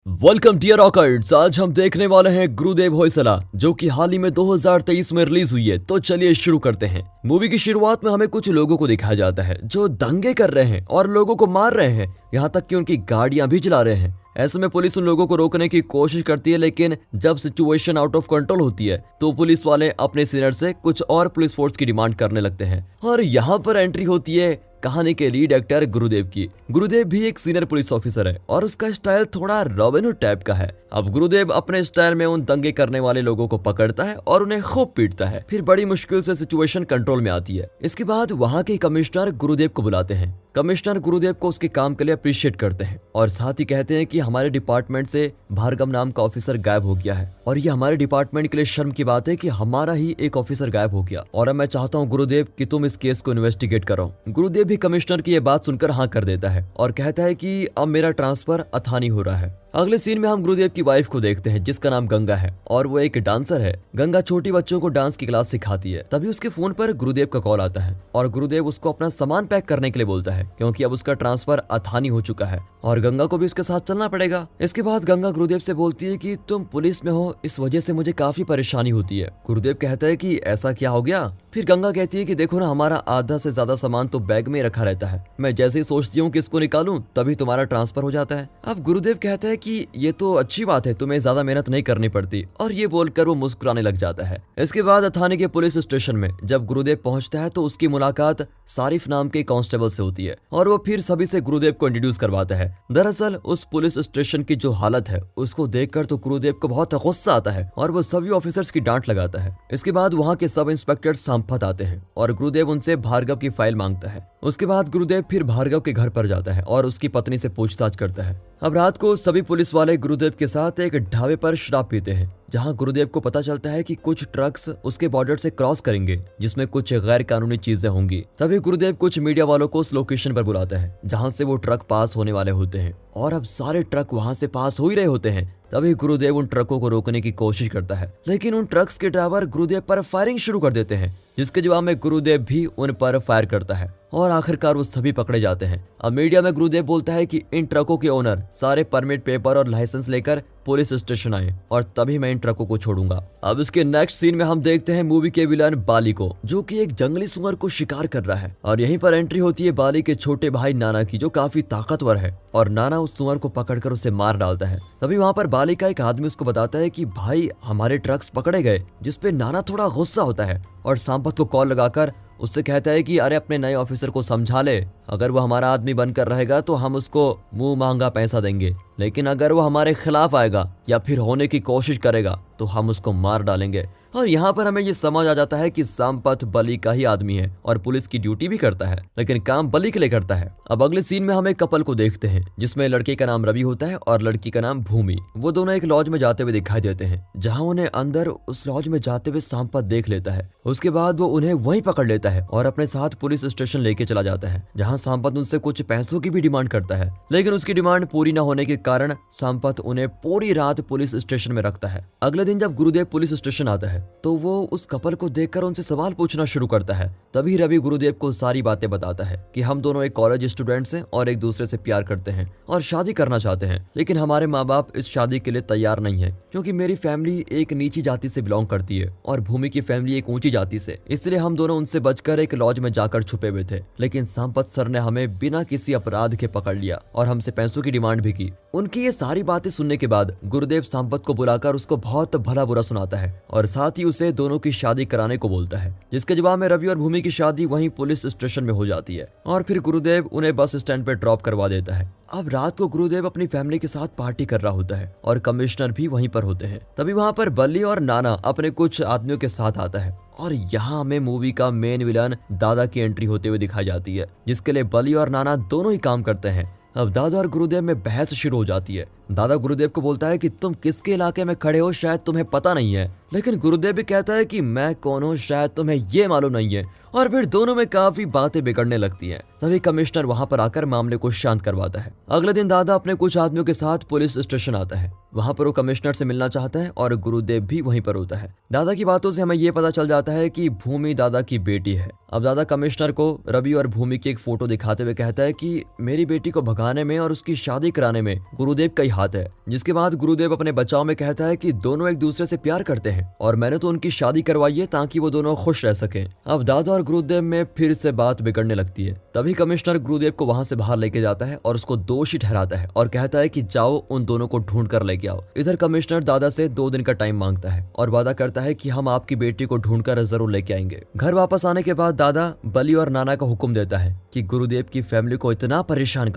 Welcome dear रॉकर्ड्स। आज हम देखने वाले हैं गुरुदेव होयसला, जो कि हाल ही में 2023 में रिलीज हुई है। तो चलिए शुरू करते हैं। मूवी की शुरुआत में हमें कुछ लोगों को दिखाया जाता है जो दंगे कर रहे हैं और लोगों को मार रहे हैं, यहाँ तक कि उनकी गाड़ियां भी जला रहे हैं। ऐसे में पुलिस उन लोगों को रोकने की कोशिश करती है, लेकिन जब सिचुएशन आउट ऑफ कंट्रोल होती है तो पुलिस वाले अपने सीनियर से कुछ और पुलिस फोर्स की डिमांड करने लगते हैं। और यहाँ पर एंट्री होती है कहानी के लीड एक्टर गुरुदेव की। गुरुदेव भी एक सीनियर पुलिस ऑफिसर है और उसका स्टाइल थोड़ा रॉबिन हुड टाइप का है। अब गुरुदेव अपने स्टाइल में उन दंगे करने वाले लोगों को पकड़ता है और उन्हें खूब पीटता है। फिर बड़ी मुश्किल से सिचुएशन कंट्रोल में आती है। इसके बाद वहाँ के कमिश्नर गुरुदेव को बुलाते हैं। कमिश्नर गुरुदेव को उसके काम के लिए अप्रिशिएट करते हैं और साथ ही कहते हैं कि हमारे डिपार्टमेंट से भार्गव नाम का ऑफिसर गायब हो गया है और ये हमारे डिपार्टमेंट के लिए शर्म की बात है कि हमारा ही एक ऑफिसर गायब हो गया, और अब मैं चाहता हूँ गुरुदेव कि तुम इस केस को इन्वेस्टिगेट करो। गुरुदेव भी कमिश्नर की ये बात सुनकर हाँ कर देता है और कहता है कि अब मेरा ट्रांसफर अथानी हो रहा है। अगले सीन में हम गुरुदेव की वाइफ को देखते हैं जिसका नाम गंगा है और वो एक डांसर है। गंगा छोटी बच्चों को डांस की क्लास सिखाती है। तभी उसके फोन पर गुरुदेव का कॉल आता है और गुरुदेव उसको अपना सामान पैक करने के लिए बोलता है, क्योंकि अब उसका ट्रांसफर अथानी हो चुका है और गंगा को भी उसके साथ चलना पड़ेगा। इसके बाद गंगा गुरुदेव से बोलती है कि तुम पुलिस में हो, इस वजह से मुझे काफी परेशानी होती है। गुरुदेव कहता है कि ऐसा क्या हो गया। फिर गंगा कहती है कि देखो ना, हमारा आधा से ज्यादा सामान तो बैग में रखा रहता है, मैं जैसे ही सोचती हूँ कि इसको निकालूं तभी तुम्हारा ट्रांसफर हो जाता है। अब गुरुदेव कहता है कि ये तो अच्छी बात है, तुम्हें ज्यादा मेहनत नहीं करनी पड़ती, और ये बोलकर वो मुस्कुराने लग जाता है। इसके बाद अथानी के पुलिस स्टेशन में जब गुरुदेव पहुंचता है तो उसकी मुलाकात सारिफ नाम के कांस्टेबल से होती है और वो फिर सभी से गुरुदेव को इंट्रोड्यूस करवाता है। दरअसल उस पुलिस स्टेशन की जो हालत है उसको देखकर तो गुरुदेव को बहुत गुस्सा आता है और वो सभी ऑफिसर्स की डांट लगाता है। इसके बाद वहाँ के सब इंस्पेक्टर संपत आते हैं और गुरुदेव उनसे भार्गव की फाइल मांगता है। उसके बाद गुरुदेव फिर भार्गव के घर पर जाता है और उसकी पत्नी से पूछताछ करता है। अब रात को सभी पुलिस वाले गुरुदेव के साथ एक ढाबे पर शराब पीते हैं, जहां गुरुदेव को पता चलता है कि कुछ ट्रक्स उसके बॉर्डर से क्रॉस करेंगे जिसमें कुछ गैर कानूनी चीजें होंगी। तभी गुरुदेव कुछ मीडिया वालों को उस लोकेशन पर बुलाता है जहां से वो ट्रक पास होने वाले होते हैं, और अब सारे ट्रक वहां से पास हो ही रहे होते हैं। तभी गुरुदेव उन ट्रकों को रोकने की कोशिश करता है, लेकिन उन ट्रक्स के ड्राइवर गुरुदेव पर फायरिंग शुरू कर देते हैं, जिसके जवाब में गुरुदेव भी उन पर फायर करता है और आखिरकार वो सभी पकड़े जाते हैं। अब मीडिया में गुरुदेव बोलता है कि इन ट्रकों के ओनर सारे परमिट पेपर और लाइसेंस लेकर पुलिस स्टेशन आए और तभी मैं इन ट्रकों को छोड़ूंगा। अब इसके नेक्स्ट सीन में हम देखते हैं मूवी के विलन बाली को, जो कि एक जंगली सुअर को शिकार कर रहा है, और यहीं पर एंट्री होती है बाली के छोटे भाई नाना की, जो काफी ताकतवर है, और नाना उस सुअर को पकड़कर उसे मार डालता है। तभी वहाँ पर बाली का एक आदमी उसको बताता है कि भाई हमारे ट्रक्स पकड़े गए, जिसपे नाना थोड़ा गुस्सा होता है और संपत को कॉल लगाकर उससे कहता है कि अरे अपने नए ऑफिसर को समझा ले, अगर वो हमारा आदमी बनकर रहेगा तो हम उसको मुंह मांगा पैसा देंगे, लेकिन अगर वो हमारे खिलाफ आएगा या फिर होने की कोशिश करेगा तो हम उसको मार डालेंगे। और यहाँ पर हमें ये समझ आ जाता है कि संपत बली का ही आदमी है और पुलिस की ड्यूटी भी करता है, लेकिन काम बली के लिए करता है। अब अगले सीन में हम एक कपल को देखते हैं जिसमें लड़के का नाम रवि होता है और लड़की का नाम भूमि। वो दोनों एक लॉज में जाते हुए दिखाई देते हैं, जहाँ उन्हें अंदर उस लॉज में जाते हुए संपत देख लेता है। उसके बाद वो उन्हें वहीं पकड़ लेता है और अपने साथ पुलिस स्टेशन लेके चला जाता है, जहाँ संपत उनसे कुछ पैसों की भी डिमांड करता है, लेकिन उसकी डिमांड पूरी न होने के कारण संपत उन्हें पूरी रात पुलिस स्टेशन में रखता है। अगले दिन जब गुरुदेव पुलिस स्टेशन आता है तो वो उस कपल को देखकर उनसे सवाल पूछना शुरू करता है। तभी रवि गुरुदेव को सारी बातें बताता है कि हम दोनों एक कॉलेज स्टूडेंट्स हैं और एक दूसरे से प्यार करते हैं और शादी करना चाहते हैं, लेकिन हमारे माँ बाप इस शादी के लिए तैयार नहीं है, क्योंकि मेरी फैमिली एक नीची जाति से बिलोंग करती है और भूमि की फैमिली एक ऊंची जाति से, इसलिए हम दोनों उनसे बचकर एक लॉज में जाकर छुपे हुए थे। लेकिन संपत सर ने हमें बिना किसी अपराध के पकड़ लिया और हमसे पैसों की डिमांड भी की। उनकी ये सारी बातें सुनने के बाद गुरुदेव संपत को बुलाकर उसको बहुत भला बुरा सुनाता है और साथ ही उसे दोनों की शादी कराने को बोलता है, जिसके जवाब में रवि और भूमि की शादी वहीं पुलिस स्टेशन में हो जाती है और फिर गुरुदेव उन्हें बस स्टैंड पर ड्रॉप करवा देता है। अब रात को गुरुदेव अपनी फैमिली के साथ पार्टी कर रहा होता है और कमिश्नर भी वहीं पर होते हैं। तभी वहां पर बल्ली और नाना अपने कुछ आदमियों के साथ आता है और यहाँ हमें मूवी का मेन विलन दादा की एंट्री होते हुए दिखाई जाती है, जिसके लिए बल्ली और नाना दोनों ही काम करते हैं। अब दादा और गुरुदेव में बहस शुरू हो जाती है। दादा गुरुदेव को बोलता है कि तुम किसके इलाके में खड़े हो शायद तुम्हें पता नहीं है, लेकिन गुरुदेव भी कहता है कि मैं कौन हूँ शायद तुम्हें ये मालूम नहीं है, और फिर दोनों में काफी बातें बिगड़ने लगती हैं। तभी कमिश्नर वहां पर आकर मामले को शांत करवाता है। अगले दिन दादा अपने कुछ आदमियों के साथ पुलिस स्टेशन आता है। वहां पर वो कमिश्नर से मिलना चाहता है और गुरुदेव भी वहीं पर होता है। दादा की बातों से हमें ये पता चल जाता है कि भूमि दादा की बेटी है। अब दादा कमिश्नर को रवि और भूमि की एक फोटो दिखाते हुए कहता है कि मेरी बेटी को भगाने में और उसकी शादी कराने में गुरुदेव का ही हाथ दिखाते हैं। जिसके बाद गुरुदेव अपने बचाव में कहता है कि दोनों एक दूसरे से प्यार करते हैं और मैंने तो उनकी शादी करवाई है ताकि वो दोनों खुश रह सकें। अब दादा और गुरुदेव में फिर से बात बिगड़ने लगती है। तभी कमिश्नर गुरुदेव को वहां से बाहर लेके जाता है और उसको दोषी ठहराता है और कहता है कि जाओ उन दोनों को ढूंढ कर लेके आओ। इधर कमिश्नर दादा से 2 दिन का टाइम मांगता है और वादा करता है कि हम आपकी बेटी को ढूंढकर जरूर लेके आएंगे। घर वापस आने के बाद दादा बली और नाना को हुक्म देता है कि गुरुदेव की फैमिली को इतना परेशान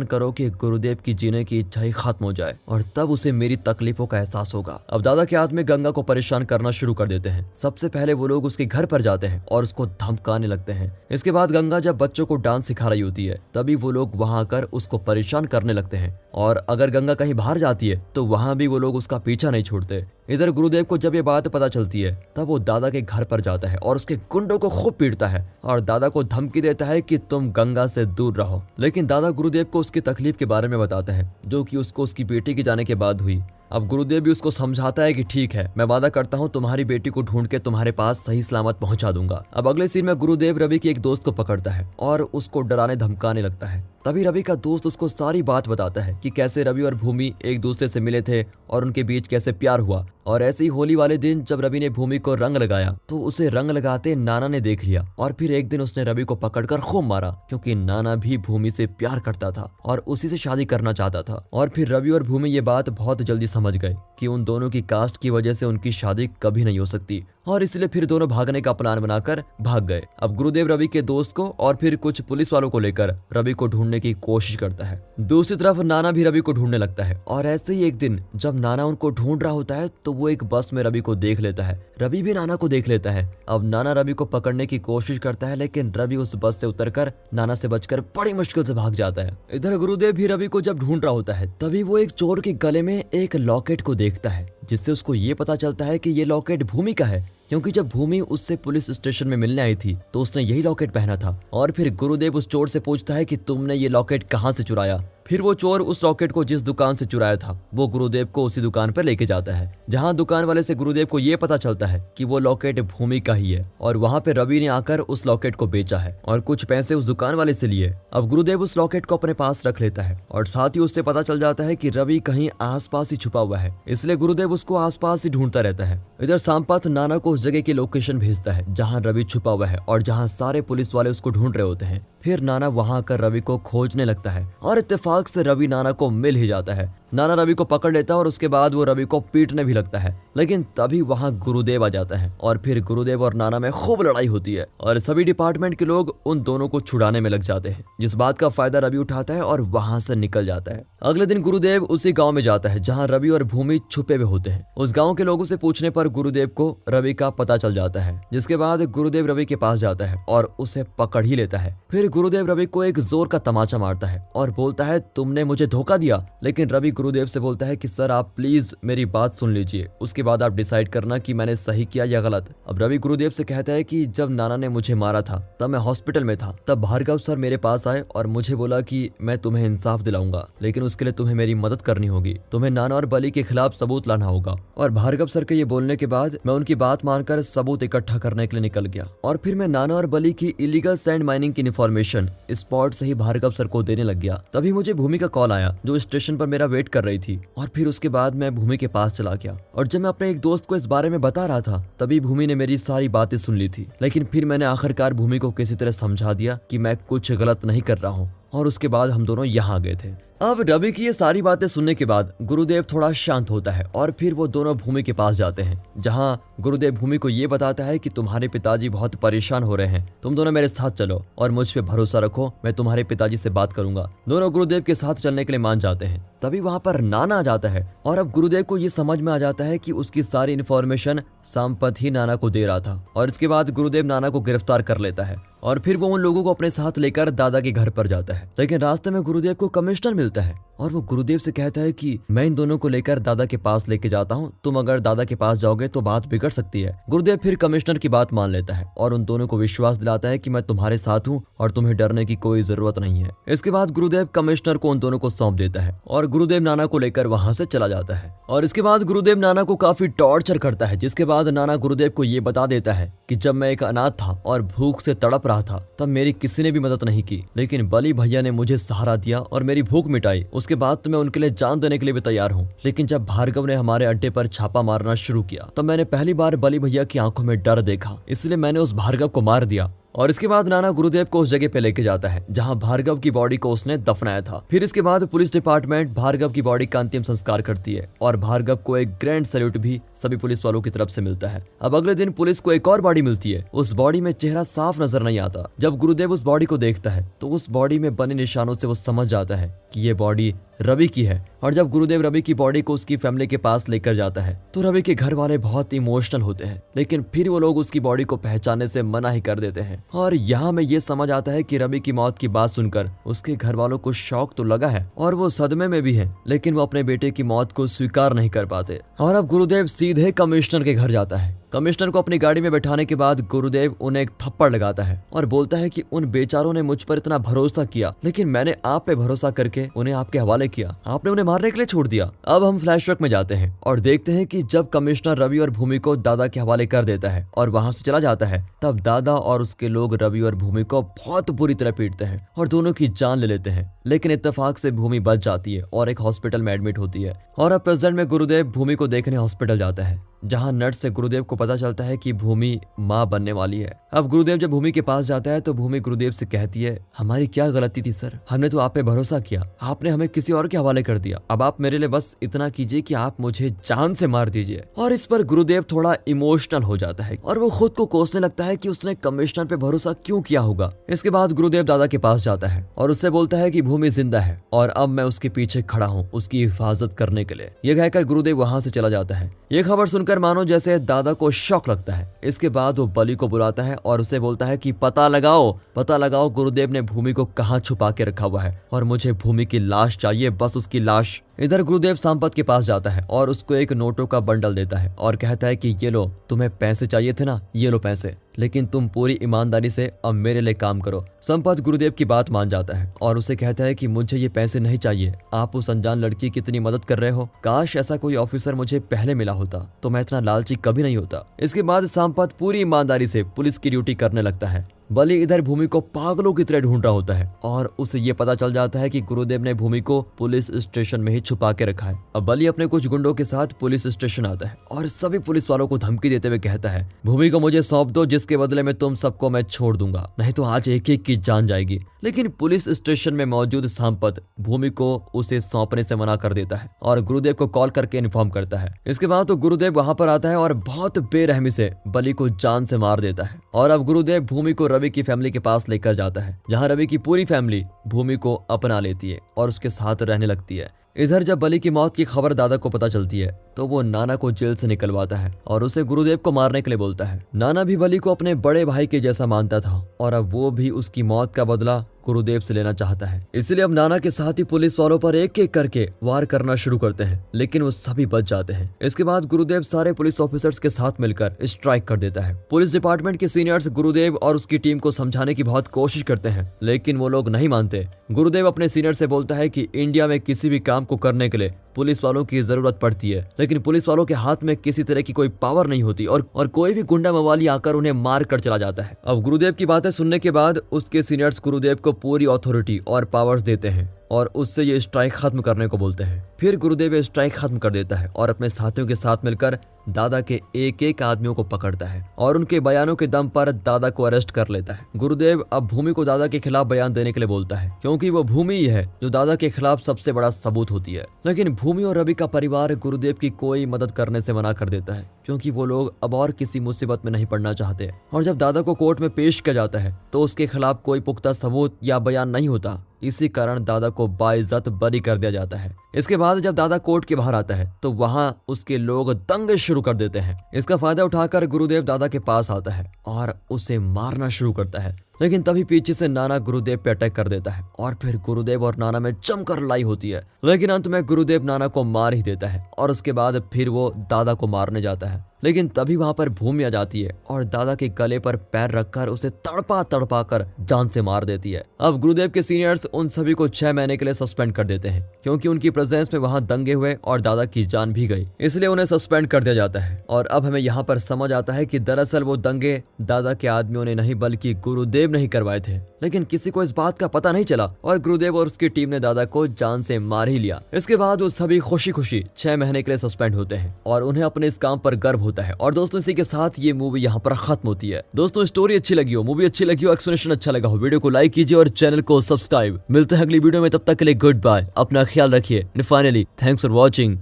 करो कि गुरुदेव की जीने की इच्छा ही खत्म हो जाए और तब उसे मेरी तकलीफों का एहसास होगा। अब दादा के हाथ में गंगा को परेशान करना शुरू कर देते हैं। सबसे पहले वो लोग उसके घर पर जाते हैं और उसको धमकाने लगते हैं। इसके बाद गंगा जब बच्चों को डांस सिखा रही होती है तभी वो लोग वहां आकर उसको परेशान करने लगते हैं और अगर गंगा कहीं बाहर जाती है तो वहां भी वो लोग उसका पीछा नहीं छोड़ते। इधर गुरुदेव को जब ये बात पता चलती है तब वो दादा के घर पर जाता है और उसके गुंडों को खूब पीटता है और दादा को धमकी देता है कि तुम गंगा से दूर रहो। लेकिन दादा गुरुदेव को उसकी तकलीफ के बारे में बताता है जो कि उसको उसकी बेटी के जाने के बाद हुई। अब गुरुदेव भी उसको समझाता है कि ठीक है, मैं वादा करता हूँ तुम्हारी बेटी को ढूंढ के तुम्हारे पास सही सलामत पहुंचा दूंगा। अब अगले सीन में गुरुदेव रवि के एक दोस्त को पकड़ता है और उसको डराने धमकाने लगता है। तभी रवि का दोस्त उसको सारी बात बताता है कि कैसे रवि और भूमि एक दूसरे से मिले थे और उनके बीच कैसे प्यार हुआ। और ऐसे ही होली वाले दिन जब रवि ने भूमि को रंग लगाया तो उसे रंग लगाते नाना ने देख लिया और फिर एक दिन उसने रवि को पकड़कर खूब मारा क्योंकि नाना भी भूमि से प्यार करता था और उसी से शादी करना चाहता था। और फिर रवि और भूमि ये बात बहुत जल्दी समझ गए कि उन दोनों की कास्ट की वजह से उनकी शादी कभी नहीं हो सकती और इसलिए फिर दोनों भागने का प्लान बनाकर भाग गए। अब गुरुदेव रवि के दोस्त को और फिर कुछ पुलिस वालों को लेकर रवि को ढूंढने की कोशिश करता है। दूसरी तरफ नाना भी रवि को ढूंढने लगता है और ऐसे ही एक दिन जब नाना उनको ढूंढ रहा होता है तो वो एक बस में रवि को देख लेता है। रवि भी नाना को देख लेता है। अब नाना रवि को पकड़ने की कोशिश करता है लेकिन रवि उस बस से उतरकर नाना से बचकर बड़ी मुश्किल से भाग जाता है। इधर गुरुदेव भी रवि को जब ढूंढ रहा होता है तभी वो एक चोर के गले में एक लॉकेट को देखता है जिससे उसको ये पता चलता है कि ये लॉकेट भूमि का है क्योंकि जब भूमि उससे पुलिस स्टेशन में मिलने आई थी तो उसने यही लॉकेट पहना था। और फिर गुरुदेव उस चोर से पूछता है कि तुमने ये लॉकेट कहाँ से चुराया। फिर वो चोर उस लॉकेट को जिस दुकान से चुराया था वो गुरुदेव को उसी दुकान पर लेके जाता है जहां दुकान वाले से गुरुदेव को ये पता चलता है कि वो लॉकेट भूमि का ही है और वहां पे रवि ने आकर उस लॉकेट को बेचा है और कुछ पैसे उस दुकान वाले से लिए। अब गुरुदेव उस लॉकेट को अपने पास रख लेता है और साथ ही उससे पता चल जाता है कि रवि कहीं आसपास ही छुपा हुआ है, इसलिए गुरुदेव उसको आसपास ही ढूंढता रहता है। इधर सांपत नाना को उस जगह की लोकेशन भेजता है जहाँ रवि छुपा हुआ है और जहाँ सारे पुलिस वाले उसको ढूंढ रहे होते हैं। फिर नाना वहां आकर रवि को खोजने लगता है और इत्तेफाक से रवि नाना को मिल ही जाता है। नाना रवि को पकड़ लेता है और उसके बाद वो रवि को पीटने भी लगता है लेकिन तभी वहां गुरुदेव आ जाता है और फिर गुरुदेव और नाना में खूब लड़ाई होती है और सभी डिपार्टमेंट के लोग उन दोनों को छुड़ाने में लग जाते हैं जिस बात का फायदा रवि उठाता है और वहां से निकल जाता है। अगले दिन गुरुदेव उसी गांव में जाता है जहां रवि और भूमि छुपे हुए होते हैं। उस गांव के लोगों से पूछने पर गुरुदेव को रवि का पता चल जाता है जिसके बाद गुरुदेव रवि के पास जाता है और उसे पकड़ ही लेता है। फिर गुरुदेव रवि को एक जोर का तमाचा मारता है और बोलता है तुमने मुझे धोखा दिया। लेकिन रवि गुरुदेव से बोलता है कि सर आप प्लीज मेरी बात सुन लीजिए, उसके बाद आप डिसाइड करना कि मैंने सही किया या गलत। अब रवि गुरुदेव से कहता है कि जब नाना ने मुझे मारा था तब मैं हॉस्पिटल में था, तब भार्गव सर मेरे पास आए और मुझे बोला कि मैं तुम्हें इंसाफ दिलाऊंगा लेकिन उसके लिए तुम्हें मेरी मदद करनी होगी, तुम्हें नाना और बली के खिलाफ सबूत लाना होगा। और भार्गव सर के ये बोलने के बाद मैं उनकी बात मानकर सबूत इकट्ठा करने के लिए निकल गया और फिर मैं नाना और बली की इलीगल सैंड माइनिंग की इन्फॉर्मेशन स्पॉट से ही भार्गव सर को देने लग गया। तभी मुझे भूमि का कॉल आया जो स्टेशन पर मेरा वेट कर रही थी और फिर उसके बाद मैं भूमि के पास चला गया और जब मैं अपने एक दोस्त को इस बारे में बता रहा था तभी भूमि ने मेरी सारी बातें सुन ली थी। लेकिन फिर मैंने आखिरकार भूमि को किसी तरह समझा दिया कि मैं कुछ गलत नहीं कर रहा हूँ और उसके बाद हम दोनों यहाँ आ गए थे। अब रवि की ये सारी बातें सुनने के बाद गुरुदेव थोड़ा शांत होता है और फिर वो दोनों भूमि के पास जाते हैं जहाँ गुरुदेव भूमि को ये बताता है कि तुम्हारे पिताजी बहुत परेशान हो रहे हैं, तुम दोनों मेरे साथ चलो और मुझ पे भरोसा रखो, मैं तुम्हारे पिताजी से बात करूंगा। दोनों गुरुदेव के साथ चलने के लिए मान जाते हैं। तभी वहां पर नाना आ जाता है और अब गुरुदेव को ये समझ में आ जाता है कि उसकी सारी इन्फॉर्मेशन सांपत ही नाना को दे रहा था और इसके बाद गुरुदेव नाना को गिरफ्तार कर लेता है और फिर वो उन लोगों को अपने साथ लेकर दादा के घर पर जाता है। लेकिन रास्ते में गुरुदेव को कमिश्नर मिलता है और वो गुरुदेव से कहता है कि मैं इन दोनों को लेकर दादा के पास लेके जाता हूँ, तुम अगर दादा के पास जाओगे तो बात बिगड़ सकती है। गुरुदेव फिर कमिश्नर की बात मान लेता है और उन दोनों को विश्वास दिलाता है कि मैं तुम्हारे साथ हूँ और तुम्हें डरने की कोई जरूरत नहीं है। इसके बाद गुरुदेव कमिश्नर को उन दोनों को सौंप देता है और गुरुदेव नाना को लेकर वहां से चला जाता है और इसके बाद गुरुदेव नाना को काफी टॉर्चर करता है जिसके बाद नाना गुरुदेव को ये बता देता है कि जब मैं एक अनाथ था और भूख से तड़प रहा रहा था तब मेरी किसी ने भी मदद नहीं की, लेकिन बली भैया ने मुझे सहारा दिया और मेरी भूख मिटाई। उसके बाद तो मैं उनके लिए जान देने के लिए भी तैयार हूँ। लेकिन जब भार्गव ने हमारे अड्डे पर छापा मारना शुरू किया तब मैंने पहली बार बली भैया की आंखों में डर देखा, इसलिए मैंने उस भार्गव को मार दिया। और इसके बाद नाना गुरुदेव को उस जगह पे लेके जाता है जहां भार्गव की बॉडी को उसने दफनाया था। फिर इसके बाद पुलिस डिपार्टमेंट भार्गव की बॉडी का अंतिम संस्कार करती है और भार्गव को एक ग्रैंड सैल्यूट भी सभी पुलिस वालों की तरफ से मिलता है। अब अगले दिन पुलिस को एक और बॉडी मिलती है। उस बॉडी में चेहरा साफ नजर नहीं आता। जब गुरुदेव उस बॉडी को देखता है तो उस बॉडी में बने निशानों से वो समझ जाता है कि ये बॉडी रवि की है। और जब गुरुदेव रवि की बॉडी को उसकी फैमिली के पास लेकर जाता है तो रवि के घर वाले बहुत इमोशनल होते हैं, लेकिन फिर वो लोग उसकी बॉडी को पहचानने से मना ही कर देते हैं। और यहाँ में ये समझ आता है कि रवि की मौत की बात सुनकर उसके घर वालों को शौक तो लगा है और वो सदमे में भी है, लेकिन वो अपने बेटे की मौत को स्वीकार नहीं कर पाते। और अब गुरुदेव सीधे कमिश्नर के घर जाता है। कमिश्नर को अपनी गाड़ी में बैठाने के बाद गुरुदेव उन्हें एक थप्पड़ लगाता है और बोलता है कि उन बेचारों ने मुझ पर इतना भरोसा किया, लेकिन मैंने आप पे भरोसा करके उन्हें आपके हवाले किया, आपने उन्हें मारने के लिए छोड़ दिया। अब हम फ्लैशबैक में जाते हैं और देखते हैं कि जब कमिश्नर रवि और भूमि को दादा के हवाले कर देता है और वहां से चला जाता है, तब दादा और उसके लोग रवि और भूमि को बहुत बुरी तरह पीटते हैं और दोनों की जान ले लेते हैं। लेकिन इत्तेफाक से भूमि बच जाती है और एक हॉस्पिटल में एडमिट होती है। और अब प्रेजेंट में गुरुदेव भूमि को देखने हॉस्पिटल जाता है, जहां नर्स से गुरुदेव को पता चलता है कि भूमि मां बनने वाली है। अब गुरुदेव जब भूमि के पास जाता है तो भूमि गुरुदेव से कहती है, हमारी क्या गलती थी सर, हमने तो आप पे भरोसा किया, आपने हमें किसी और के हवाले कर दिया। अब आप मेरे लिए बस इतना कीजिए कि आप मुझे जान से मार दीजिए। और इस पर गुरुदेव थोड़ा इमोशनल हो जाता है और वो खुद को कोसने लगता है कि उसने कमिश्नर पे भरोसा क्यों किया होगा। इसके बाद गुरुदेव दादा के पास जाता है और उससे बोलता है कि भूमि जिंदा है और अब मैं उसके पीछे खड़ा हूँ उसकी हिफाजत करने के लिए। यह कहकर गुरुदेव वहां से चला जाता है। ये खबर सुनकर मानो जैसे दादा को शॉक लगता है। इसके बाद वो बली को बुलाता है और उसे बोलता है कि पता लगाओ गुरुदेव ने भूमि को कहाँ छुपा के रखा हुआ है और मुझे भूमि की लाश चाहिए, बस उसकी लाश। इधर गुरुदेव सांपत के पास जाता है और उसको एक नोटों का बंडल देता है और कहता है कि ये लो, तुम्हें पैसे चाहिए थे ना, ये लो पैसे, लेकिन तुम पूरी ईमानदारी से अब मेरे लिए काम करो। संपत गुरुदेव की बात मान जाता है और उसे कहता है कि मुझे ये पैसे नहीं चाहिए, आप उस अनजान लड़की की इतनी मदद कर रहे हो, काश ऐसा कोई ऑफिसर मुझे पहले मिला होता तो मैं इतना लालची कभी नहीं होता। इसके बाद संपत पूरी ईमानदारी से पुलिस की ड्यूटी करने लगता है। बली इधर भूमि को पागलों की तरह ढूंढ रहा होता है और उसे ये पता चल जाता है कि गुरुदेव ने भूमि को पुलिस स्टेशन में ही छुपा के रखा है। अब बली अपने कुछ गुंडों के साथ पुलिस स्टेशन आता है और सभी पुलिस वालों को धमकी देते हुए कहता है, भूमि को मुझे सौंप दो, जिसके बदले में तुम सबको मैं छोड़ दूंगा, नहीं तो आज एक एक की जान जाएगी। लेकिन पुलिस स्टेशन में मौजूद सांपत भूमि को उसे सौंपने से मना कर देता है और गुरुदेव को कॉल करके इन्फॉर्म करता है। इसके बाद तो गुरुदेव वहां पर आता है और बहुत बेरहमी से बली को जान से मार देता है। और अब गुरुदेव भूमि को रवि की फैमिली के पास लेकर जाता है, जहां रवि की पूरी फैमिली भूमि को अपना लेती है और उसके साथ रहने लगती है। इधर जब बली की मौत की खबर दादा को पता चलती है तो वो नाना को जेल से निकलवाता है और उसे गुरुदेव को मारने के लिए बोलता है। नाना भी बली को अपने बड़े भाई के जैसा मानता था और अब वो भी उसकी मौत का बदला गुरुदेव से लेना चाहता है। इसलिए अब नाना के साथ ही पुलिस वालों पर एक एक करके वार करना शुरू करते हैं, लेकिन वो सभी बच जाते हैं। इसके बाद गुरुदेव सारे पुलिस ऑफिसर्स के साथ मिलकर स्ट्राइक कर देता है। पुलिस डिपार्टमेंट के सीनियर्स गुरुदेव और उसकी टीम को समझाने की बहुत कोशिश करते हैं, लेकिन वो लोग नहीं मानते। गुरुदेव अपने सीनियर से बोलता है कि इंडिया में किसी भी काम को करने के लिए पुलिस वालों की जरूरत पड़ती है, लेकिन पुलिस वालों के हाथ में किसी तरह की कोई पावर नहीं होती और कोई भी गुंडा मवाली आकर उन्हें मार कर चला जाता है। अब गुरुदेव की बातें सुनने के बाद उसके सीनियर्स गुरुदेव को पूरी अथॉरिटी और पावर्स देते हैं और उससे ये स्ट्राइक खत्म करने को बोलते हैं। फिर गुरुदेव ये स्ट्राइक खत्म कर देता है और अपने साथियों के साथ मिलकर दादा के एक एक आदमियों को पकड़ता है और उनके बयानों के दम पर दादा को अरेस्ट कर लेता है। गुरुदेव अब भूमि को दादा के खिलाफ बयान देने के लिए बोलता है, क्योंकि वो भूमि ही है जो दादा के खिलाफ सबसे बड़ा सबूत होती है। लेकिन भूमि और रवि का परिवार गुरुदेव की कोई मदद करने से मना कर देता है, क्योंकि वो लोग अब और किसी मुसीबत में नहीं पड़ना चाहते। और जब दादा को कोर्ट में पेश किया जाता है तो उसके खिलाफ कोई पुख्ता सबूत या बयान नहीं होता, इसी कारण दादा को बाइज्जत बरी कर दिया जाता है। इसके बाद जब दादा कोर्ट के बाहर आता है तो वहां उसके लोग दंगे शुरू कर देते हैं। इसका फायदा उठाकर गुरुदेव दादा के पास आता है और उसे मारना शुरू करता है, लेकिन तभी पीछे से नाना गुरुदेव पे अटैक कर देता है और फिर गुरुदेव और नाना में जमकर लड़ाई होती है। लेकिन अंत में गुरुदेव नाना को मार ही देता है और उसके बाद फिर वो दादा को मारने जाता है। लेकिन तभी वहां पर भूमि आ जाती है और दादा के गले पर पैर रखकर उसे तड़पा तड़पा कर जान से मार देती है। अब गुरुदेव के सीनियर्स उन सभी को 6 महीने के लिए सस्पेंड कर देते हैं, क्योंकि उनकी प्रेजेंस में वहां दंगे हुए और दादा की जान भी गई, इसलिए उन्हें सस्पेंड कर दिया जाता है। और अब हमें यहाँ पर समझ आता है कि दरअसल वो दंगे दादा के आदमियों ने नहीं बल्कि गुरुदेव सेव नहीं करवाए थे, लेकिन किसी को इस बात का पता नहीं चला और गुरुदेव और उसकी टीम ने दादा को जान से मार ही लिया। इसके बाद वो सभी खुशी खुशी 6 महीने के लिए सस्पेंड होते हैं और उन्हें अपने इस काम पर गर्व होता है। और दोस्तों इसी के साथ ये मूवी यहाँ पर खत्म होती है। दोस्तों स्टोरी अच्छी लगी हो, मूवी अच्छी लगी हो, एक्सप्लेनेशन अच्छा लगा हो, वीडियो को लाइक कीजिए और चैनल को सब्सक्राइब। मिलते हैं अगली वीडियो में, तब तक के लिए गुड बाय, अपना ख्याल रखिए। Finally thanks for watching.